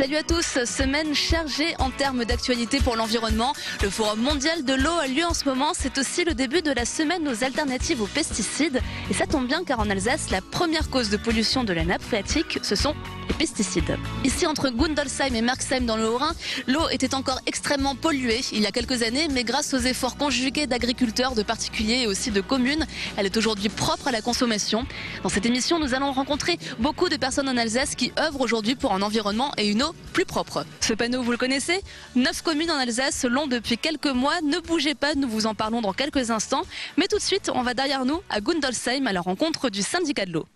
Salut à tous, semaine chargée en termes d'actualité pour l'environnement. Le Forum mondial de l'eau a lieu en ce moment. C'est aussi le début de la semaine aux alternatives aux pesticides. Et ça tombe bien car en Alsace, la première cause de pollution de la nappe phréatique, ce sont les pesticides. Ici, entre Gundolsheim et Merxheim dans le Haut-Rhin, l'eau était encore extrêmement polluée il y a quelques années, mais grâce aux efforts conjugués d'agriculteurs, de particuliers et aussi de communes, elle est aujourd'hui propre à la consommation. Dans cette émission, nous allons rencontrer beaucoup de personnes en Alsace qui œuvrent aujourd'hui pour un environnement et une eau plus propre. Ce panneau, vous le connaissez ? 9 communes en Alsace l'ont depuis quelques mois. Ne bougez pas, nous vous en parlons dans quelques instants. Mais tout de suite, on va derrière nous à Gundolsheim à la rencontre du syndicat de l'eau.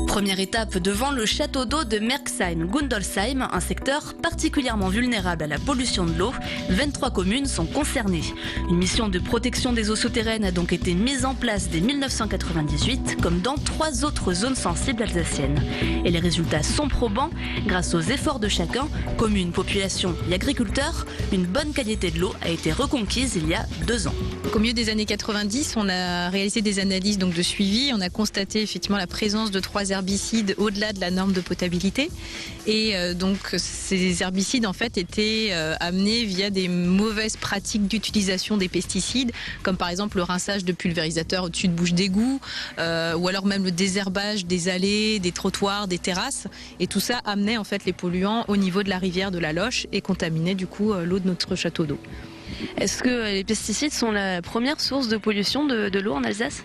Première étape devant le château d'eau de Merxheim-Gundolsheim, un secteur particulièrement vulnérable à la pollution de l'eau. 23 communes sont concernées. Une mission de protection des eaux souterraines a donc été mise en place dès 1998, comme dans 3 autres zones sensibles alsaciennes. Et les résultats sont probants. Grâce aux efforts de chacun, communes, population et agriculteurs, une bonne qualité de l'eau a été reconquise il y a 2 ans. Au milieu des années 90, on a réalisé des analyses de suivi. On a constaté effectivement la présence de 3 herbicides au-delà de la norme de potabilité. Et donc ces herbicides en fait étaient amenés via des mauvaises pratiques d'utilisation des pesticides, comme par exemple le rinçage de pulvérisateurs au-dessus de bouches d'égout, ou alors même le désherbage des allées, des trottoirs, des terrasses. Et tout ça amenait en fait les polluants au niveau de la rivière de la Loche et contaminait du coup l'eau de notre château d'eau. Est-ce que les pesticides sont la première source de pollution de l'eau en Alsace ?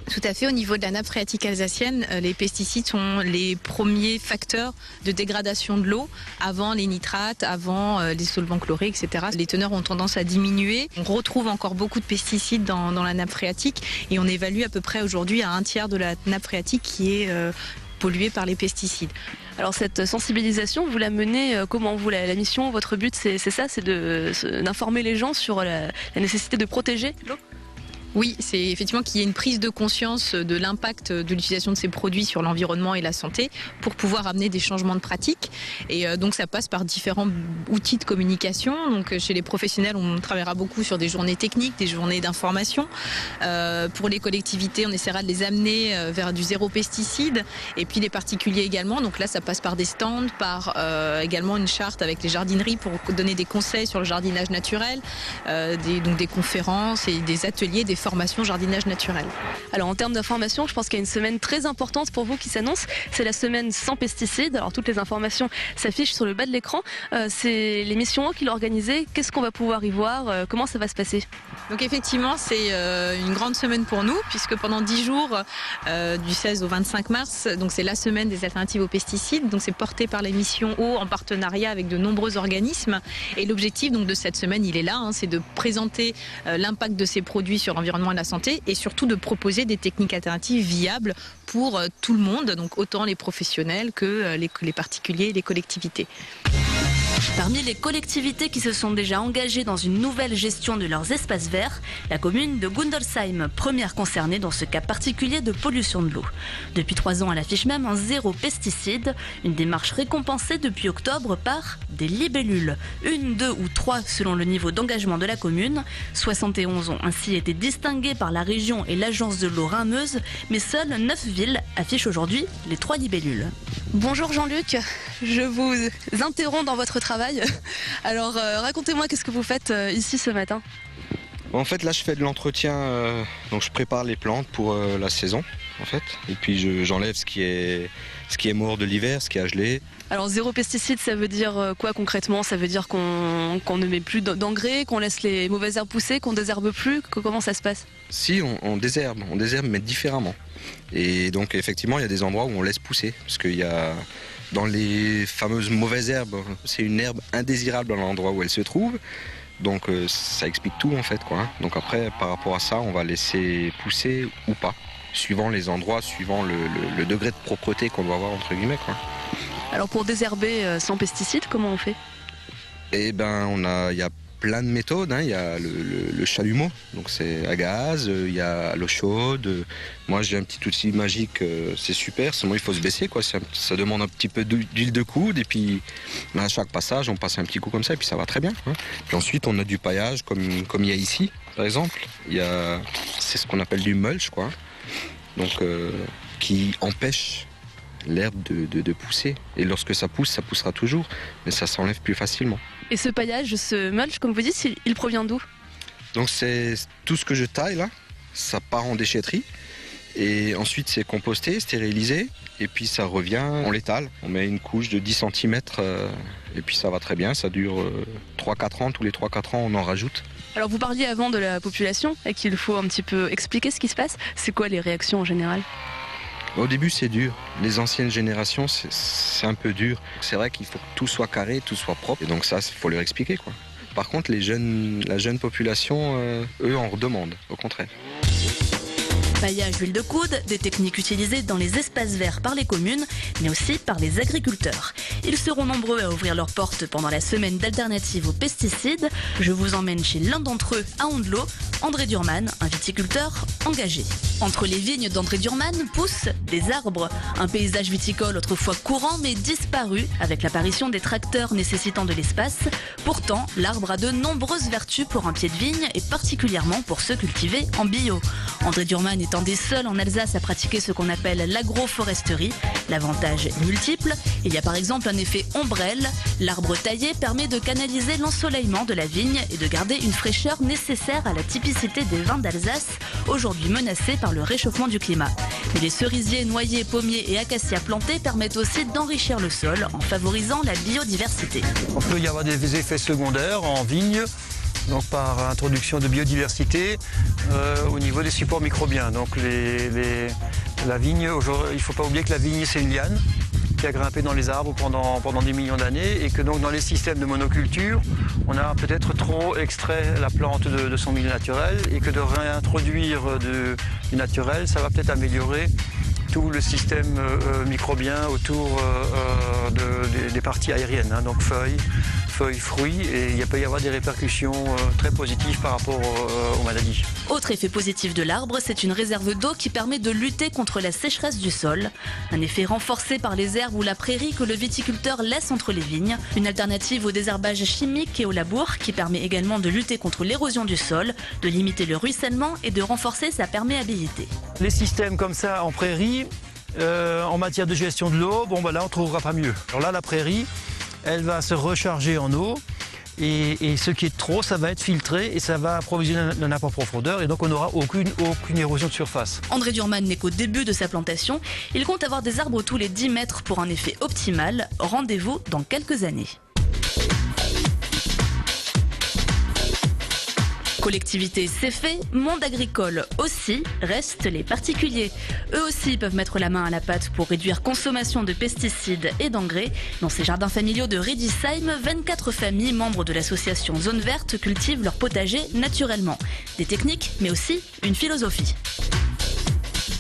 Tout à fait. Au niveau de la nappe phréatique alsacienne, les pesticides sont les premiers facteurs de dégradation de l'eau, avant les nitrates, avant les solvants chlorés, etc. Les teneurs ont tendance à diminuer. On retrouve encore beaucoup de pesticides dans la nappe phréatique et on évalue à peu près aujourd'hui à 1/3 de la nappe phréatique qui est polluée par les pesticides. Alors cette sensibilisation, vous la menez comment vous la mission, votre but c'est ça, c'est d'informer les gens sur la nécessité de protéger l'eau ? Oui, c'est effectivement qu'il y ait une prise de conscience de l'impact de l'utilisation de ces produits sur l'environnement et la santé pour pouvoir amener des changements de pratiques. Et donc ça passe par différents outils de communication. Donc chez les professionnels, on travaillera beaucoup sur des journées techniques, des journées d'information. Pour les collectivités, on essaiera de les amener vers du zéro pesticide. Et puis les particuliers également. Donc là, ça passe par des stands, par également une charte avec les jardineries pour donner des conseils sur le jardinage naturel, donc des conférences et des ateliers, des formations jardinage naturel. Alors en termes d'information, je pense qu'il y a une semaine très importante pour vous qui s'annonce. C'est la semaine sans pesticides. Alors toutes les informations s'affichent sur le bas de l'écran. C'est l'émission qui l'a organisée. Qu'est-ce qu'on va pouvoir y voir ? Comment ça va se passer ? Donc effectivement, c'est une grande semaine pour nous puisque pendant 10 jours, du 16 au 25 mars, donc c'est la semaine des alternatives aux pesticides. Donc c'est porté par la mission Eau en partenariat avec de nombreux organismes. Et l'objectif donc de cette semaine, il est là, c'est de présenter l'impact de ces produits sur l'environnement et la santé et surtout de proposer des techniques alternatives viables pour tout le monde, donc autant les professionnels que les particuliers et les collectivités. Parmi les collectivités qui se sont déjà engagées dans une nouvelle gestion de leurs espaces verts, la commune de Gundolsheim, première concernée dans ce cas particulier de pollution de l'eau. Depuis 3 ans, elle affiche même un zéro pesticide, une démarche récompensée depuis octobre par des libellules. 1, 2 ou 3 selon le niveau d'engagement de la commune. 71 ont ainsi été distinguées par la région et l'agence de l'eau Rhin-Meuse, mais seules 9 villes affichent aujourd'hui les 3 libellules. Bonjour Jean-Luc, je vous interromps dans votre travail. Alors racontez-moi, qu'est-ce que vous faites ici ce matin ? En fait là je fais de l'entretien, donc je prépare les plantes pour la saison en fait. Et puis j'enlève ce qui est mort de l'hiver, ce qui a gelé. Alors zéro pesticide, ça veut dire quoi concrètement ? Ça veut dire qu'on ne met plus d'engrais, qu'on laisse les mauvaises herbes pousser, qu'on désherbe plus ? Comment ça se passe ? Si, on désherbe mais différemment. Et donc effectivement il y a des endroits où on laisse pousser, parce qu'il y a dans les fameuses mauvaises herbes, c'est une herbe indésirable dans l'endroit où elle se trouve. Donc ça explique tout en fait quoi. Donc après par rapport à ça on va laisser pousser ou pas, suivant les endroits, suivant le degré de propreté qu'on doit avoir entre guillemets quoi. Alors pour désherber sans pesticides, comment on fait ? Eh ben il y a plein de méthodes, il y a le chalumeau, donc c'est à gaz, il y a l'eau chaude. Moi j'ai un petit outil magique, c'est super, seulement il faut se baisser quoi. Ça demande un petit peu d'huile de coude et puis à chaque passage on passe un petit coup comme ça et puis ça va très bien. Puis ensuite on a du paillage comme il y a ici par exemple. C'est ce qu'on appelle du mulch quoi, donc qui empêche l'herbe de pousser. Et lorsque ça pousse, ça poussera toujours, mais ça s'enlève plus facilement. Et ce paillage, ce mulch, comme vous dites, il provient d'où? Donc c'est tout ce que je taille là, ça part en déchetterie. Et ensuite c'est composté, stérilisé, et puis ça revient, on l'étale. On met une couche de 10 cm, et puis ça va très bien, ça dure 3-4 ans, tous les 3-4 ans on en rajoute. Alors vous parliez avant de la population et qu'il faut un petit peu expliquer ce qui se passe. C'est quoi les réactions en général? Au début c'est dur, les anciennes générations c'est un peu dur. C'est vrai qu'il faut que tout soit carré, tout soit propre, et donc ça il faut leur expliquer quoi. Par contre la jeune population, eux en redemandent, au contraire. Paillage, huile de coude, des techniques utilisées dans les espaces verts par les communes, mais aussi par les agriculteurs. Ils seront nombreux à ouvrir leurs portes pendant la semaine d'alternatives aux pesticides. Je vous emmène chez l'un d'entre eux à Ondelot, André Durman, un viticulteur engagé. Entre les vignes d'André Durman poussent des arbres, un paysage viticole autrefois courant mais disparu avec l'apparition des tracteurs nécessitant de l'espace. Pourtant, l'arbre a de nombreuses vertus pour un pied de vigne et particulièrement pour ceux cultivés en bio. André Durman est un des seuls en Alsace à pratiquer ce qu'on appelle l'agroforesterie. L'avantage est multiple. Il y a par exemple un effet ombrelle. L'arbre taillé permet de canaliser l'ensoleillement de la vigne et de garder une fraîcheur nécessaire à la typicité des vins d'Alsace, aujourd'hui menacés par le réchauffement du climat. Mais les cerisiers, noyers, pommiers et acacias plantés permettent aussi d'enrichir le sol en favorisant la biodiversité. On peut y avoir des effets secondaires en vigne, donc par introduction de biodiversité au niveau des supports microbiens. Donc la vigne, il ne faut pas oublier que la vigne c'est une liane qui a grimpé dans les arbres pendant des millions d'années et que donc dans les systèmes de monoculture, on a peut-être trop extrait la plante de son milieu naturel et que de réintroduire du naturel, ça va peut-être améliorer tout le système microbien autour des parties aériennes, hein, donc feuilles, fruits, et il peut y avoir des répercussions très positives par rapport aux maladies. Autre effet positif de l'arbre, c'est une réserve d'eau qui permet de lutter contre la sécheresse du sol. Un effet renforcé par les herbes ou la prairie que le viticulteur laisse entre les vignes. Une alternative au désherbage chimique et au labour qui permet également de lutter contre l'érosion du sol, de limiter le ruissellement et de renforcer sa perméabilité. Les systèmes comme ça en prairie, en matière de gestion de l'eau, là on ne trouvera pas mieux. Alors là la prairie, elle va se recharger en eau et ce qui est trop, ça va être filtré et ça va approvisionner la nappe en profondeur et donc on n'aura aucune érosion de surface. André Durman n'est qu'au début de sa plantation. Il compte avoir des arbres tous les 10 mètres pour un effet optimal. Rendez-vous dans quelques années. Collectivité, c'est fait, monde agricole aussi, restent les particuliers. Eux aussi peuvent mettre la main à la pâte pour réduire consommation de pesticides et d'engrais. Dans ces jardins familiaux de Riedisheim, 24 familles membres de l'association Zone Verte cultivent leur potager naturellement. Des techniques, mais aussi une philosophie.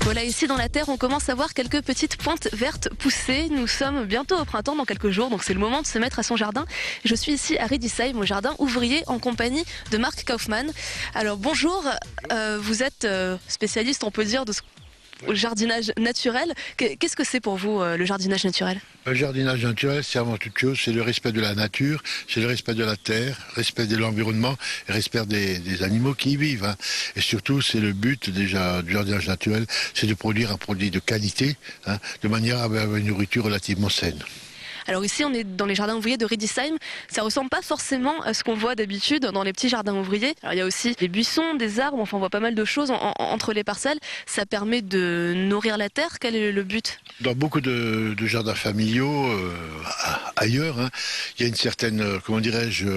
Voilà, ici dans la terre, on commence à voir quelques petites pointes vertes pousser. Nous sommes bientôt au printemps, dans quelques jours, donc c'est le moment de se mettre à son jardin. Je suis ici à Riedisheim, au jardin ouvrier, en compagnie de Marc Kaufmann. Alors bonjour, vous êtes spécialiste, on peut dire, de au jardinage naturel. Qu'est-ce que c'est pour vous, le jardinage naturel ? Le jardinage naturel, c'est avant toute chose, c'est le respect de la nature, c'est le respect de la terre, respect de l'environnement, et respect des animaux qui y vivent. Hein. Et surtout, c'est le but déjà du jardinage naturel, c'est de produire un produit de qualité, hein, de manière à avoir une nourriture relativement saine. Alors ici, on est dans les jardins ouvriers de Riedisheim. Ça ressemble pas forcément à ce qu'on voit d'habitude dans les petits jardins ouvriers. Alors il y a aussi des buissons, des arbres, enfin on voit pas mal de choses entre les parcelles. Ça permet de nourrir la terre. Quel est le but ? Dans beaucoup de jardins familiaux, ailleurs, hein, il y a une certaine, comment dirais-je,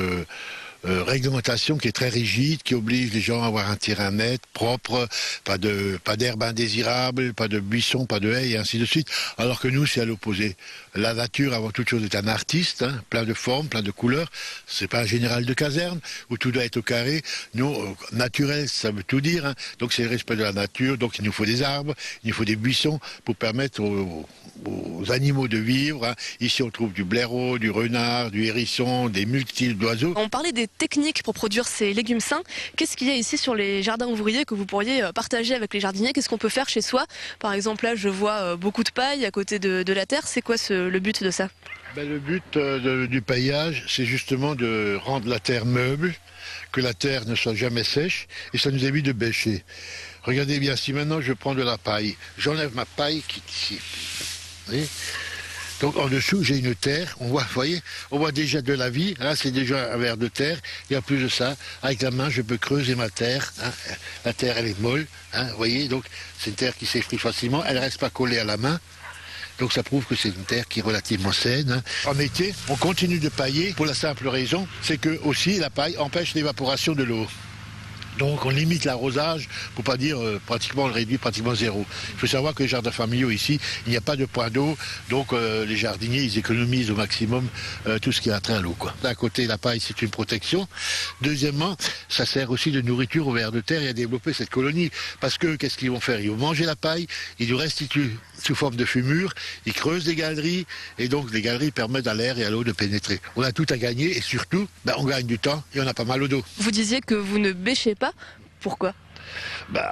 réglementation qui est très rigide, qui oblige les gens à avoir un terrain net, propre, pas d'herbe indésirable, pas de buissons, pas de haies, et ainsi de suite. Alors que nous, c'est à l'opposé. La nature, avant toute chose, est un artiste, hein, plein de formes, plein de couleurs. C'est pas un général de caserne où tout doit être au carré. Nous, naturel, ça veut tout dire. Hein. Donc c'est le respect de la nature. Donc il nous faut des arbres, il nous faut des buissons pour permettre aux animaux de vivre. Hein. Ici, on trouve du blaireau, du renard, du hérisson, des multitudes d'oiseaux. On parlait des techniques pour produire ces légumes sains. Qu'est-ce qu'il y a ici sur les jardins ouvriers que vous pourriez partager avec les jardiniers ? Qu'est-ce qu'on peut faire chez soi ? Par exemple, là, je vois beaucoup de paille à côté de la terre. C'est quoi le but de ça ? Le but du paillage, c'est justement de rendre la terre meuble, que la terre ne soit jamais sèche, et ça nous évite de bêcher. Regardez bien, si maintenant je prends de la paille, j'enlève ma paille qui est ici. Vous voyez. Donc en dessous, j'ai une terre, on voit, vous voyez, on voit déjà de la vie, là c'est déjà un ver de terre, et en plus de ça, avec la main, je peux creuser ma terre, hein. La terre elle est molle, hein, vous voyez, donc c'est une terre qui s'effrite facilement, elle ne reste pas collée à la main, donc ça prouve que c'est une terre qui est relativement saine. Hein. En été, on continue de pailler pour la simple raison, c'est que aussi la paille empêche l'évaporation de l'eau. Donc on limite l'arrosage, pour pas dire pratiquement on le réduit pratiquement zéro. Il faut savoir que les jardins familiaux ici, il n'y a pas de point d'eau, donc les jardiniers ils économisent au maximum tout ce qui a trait à l'eau. D'un côté la paille c'est une protection, deuxièmement ça sert aussi de nourriture aux vers de terre et à développer cette colonie. Parce que qu'est-ce qu'ils vont faire? Ils vont manger la paille, ils lui restituent sous forme de fumure, ils creusent des galeries et donc les galeries permettent à l'air et à l'eau de pénétrer. On a tout à gagner et surtout on gagne du temps et on a pas mal d'eau. Vous disiez que vous ne bêchez pas. Pourquoi?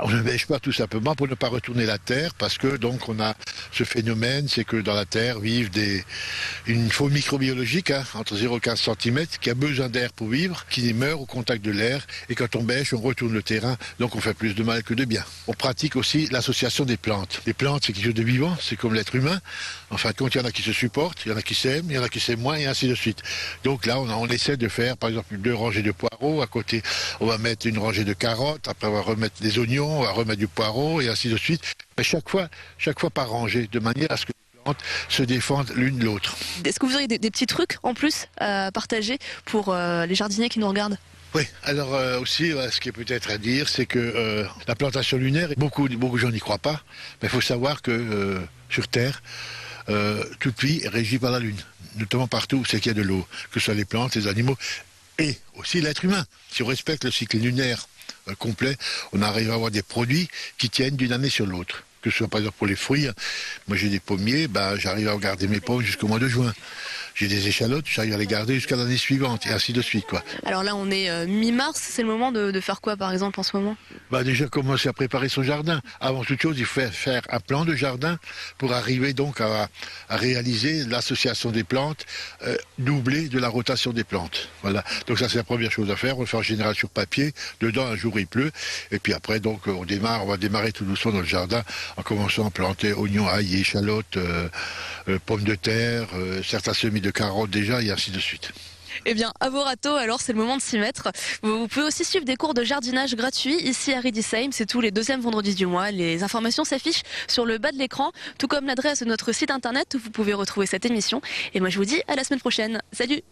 On ne bêche pas tout simplement pour ne pas retourner la terre, parce que donc on a ce phénomène, c'est que dans la terre vivent une faune microbiologique entre 0 et 15 cm qui a besoin d'air pour vivre, qui meurt au contact de l'air, et quand on bêche, on retourne le terrain, donc on fait plus de mal que de bien. On pratique aussi l'association des plantes. Les plantes, c'est quelque chose de vivant, c'est comme l'être humain. En fin de compte, il y en a qui se supportent, il y en a qui s'aiment, il y en a qui s'aiment moins, et ainsi de suite. Donc là, on essaie de faire, par exemple, 2 rangées de poireaux. À côté, on va mettre une rangée de carottes. Après, on va remettre des oignons, on va remettre du poireau, et ainsi de suite. Mais chaque fois par rangée, de manière à ce que les plantes se défendent l'une de l'autre. Est-ce que vous auriez des petits trucs en plus à partager pour les jardiniers qui nous regardent? Oui, alors aussi, ce qui est peut-être à dire, c'est que la plantation lunaire, beaucoup de gens n'y croient pas, mais il faut savoir que sur Terre, toute vie est régie par la Lune, notamment partout où c'est qu'il y a de l'eau, que ce soit les plantes, les animaux, et aussi l'être humain. Si on respecte le cycle lunaire complet, on arrive à avoir des produits qui tiennent d'une année sur l'autre. Que ce soit par exemple pour les fruits, moi j'ai des pommiers, j'arrive à garder mes pommes jusqu'au mois de juin. J'ai des échalotes, j'arrive à les garder jusqu'à l'année suivante, et ainsi de suite. Alors là, on est mi-mars, c'est le moment de faire quoi, par exemple, en ce moment? Déjà commencer à préparer son jardin. Avant toute chose, il faut faire un plan de jardin pour arriver donc à réaliser l'association des plantes, doublée de la rotation des plantes. Voilà. Donc ça, c'est la première chose à faire. On le fait en général sur papier. Dedans, un jour, il pleut. Et puis après, donc, on va démarrer tout doucement dans le jardin en commençant à planter oignons, ail, échalotes, pommes de terre, certains semis de carottes déjà, et ainsi de suite. Eh bien, à vos râteaux, alors c'est le moment de s'y mettre. Vous pouvez aussi suivre des cours de jardinage gratuits ici à Riedisheim. C'est tous les 2e vendredis du mois. Les informations s'affichent sur le bas de l'écran, tout comme l'adresse de notre site internet où vous pouvez retrouver cette émission. Et moi, je vous dis à la semaine prochaine. Salut!